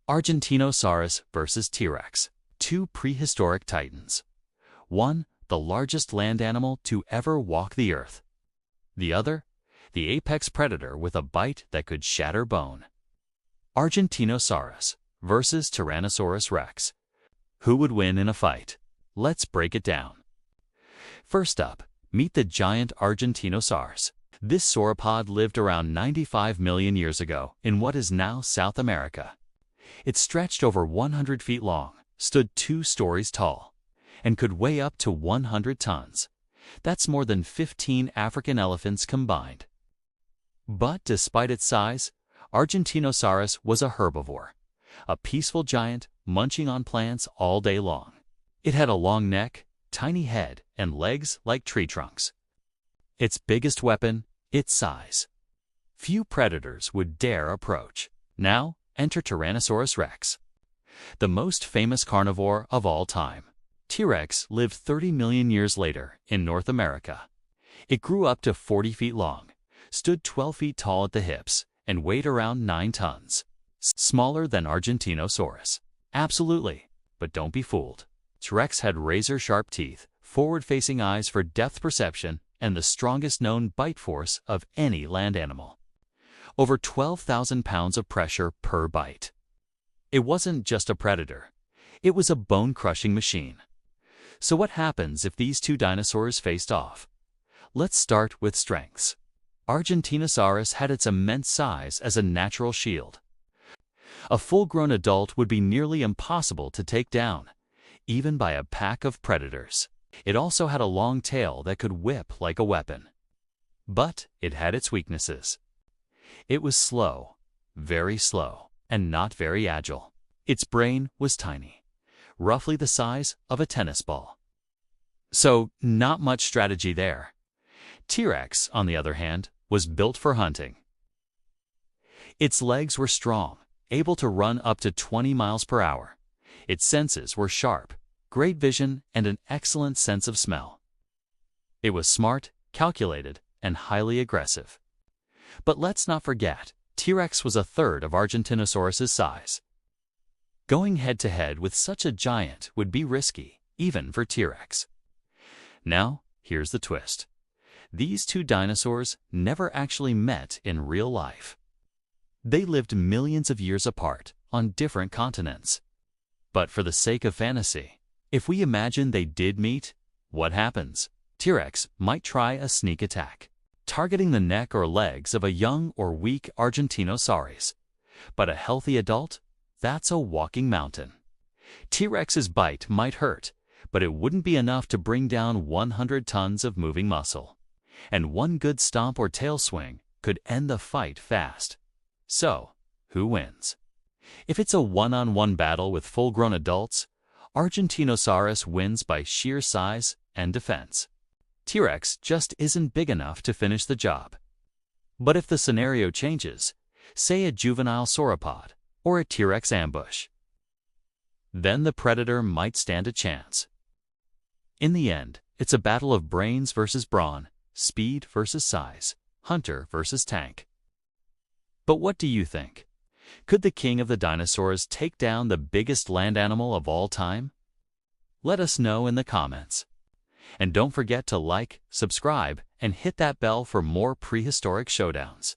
Argentinosaurus versus T-Rex, two prehistoric titans. One, the largest land animal to ever walk the earth. The other, the apex predator with a bite that could shatter bone. Argentinosaurus versus Tyrannosaurus rex. Who would win in a fight? Let's break it down. First up, meet the giant Argentinosaurus. This sauropod lived around 95 million years ago in what is now South America. It stretched over 100 feet long, stood 2 stories tall, and could weigh up to 100 tons. That's more than 15 African elephants combined. But despite its size, Argentinosaurus was a herbivore, a peaceful giant munching on plants all day long. It had a long neck, tiny head, and legs like tree trunks. Its biggest weapon, its size. Few predators would dare approach. Now, enter Tyrannosaurus rex, the most famous carnivore of all time. T-Rex lived 30 million years later in North America. It grew up to 40 feet long, stood 12 feet tall at the hips, and weighed around 9 tons. Smaller than Argentinosaurus. Absolutely, but don't be fooled. T-Rex had razor-sharp teeth, forward-facing eyes for depth perception, and the strongest known bite force of any land animal. Over 12,000 pounds of pressure per bite. It wasn't just a predator. It was a bone-crushing machine. So what happens if these two dinosaurs faced off? Let's start with strengths. Argentinosaurus had its immense size as a natural shield. A full-grown adult would be nearly impossible to take down, even by a pack of predators. It also had a long tail that could whip like a weapon. But it had its weaknesses. It was slow, very slow, and not very agile. Its brain was tiny, roughly the size of a tennis ball. So, not much strategy there. T-Rex, on the other hand, was built for hunting. Its legs were strong, able to run up to 20 miles per hour. Its senses were sharp, great vision, and an excellent sense of smell. It was smart, calculated, and highly aggressive. But let's not forget, T-Rex was a third of Argentinosaurus's size. Going head-to-head with such a giant would be risky, even for T-Rex. Now, here's the twist. These two dinosaurs never actually met in real life. They lived millions of years apart on different continents. But for the sake of fantasy, if we imagine they did meet, what happens? T-Rex might try a sneak attack, targeting the neck or legs of a young or weak Argentinosaurus. But a healthy adult? That's a walking mountain. T-Rex's bite might hurt, but it wouldn't be enough to bring down 100 tons of moving muscle. And one good stomp or tail swing could end the fight fast. So, who wins? If it's a one-on-one battle with full-grown adults, Argentinosaurus wins by sheer size and defense. T-Rex just isn't big enough to finish the job. But if the scenario changes, say a juvenile sauropod or a T-Rex ambush, then the predator might stand a chance. In the end, it's a battle of brains versus brawn, speed versus size, hunter versus tank. But what do you think? Could the king of the dinosaurs take down the biggest land animal of all time? Let us know in the comments. And don't forget to like, subscribe, and hit that bell for more prehistoric showdowns.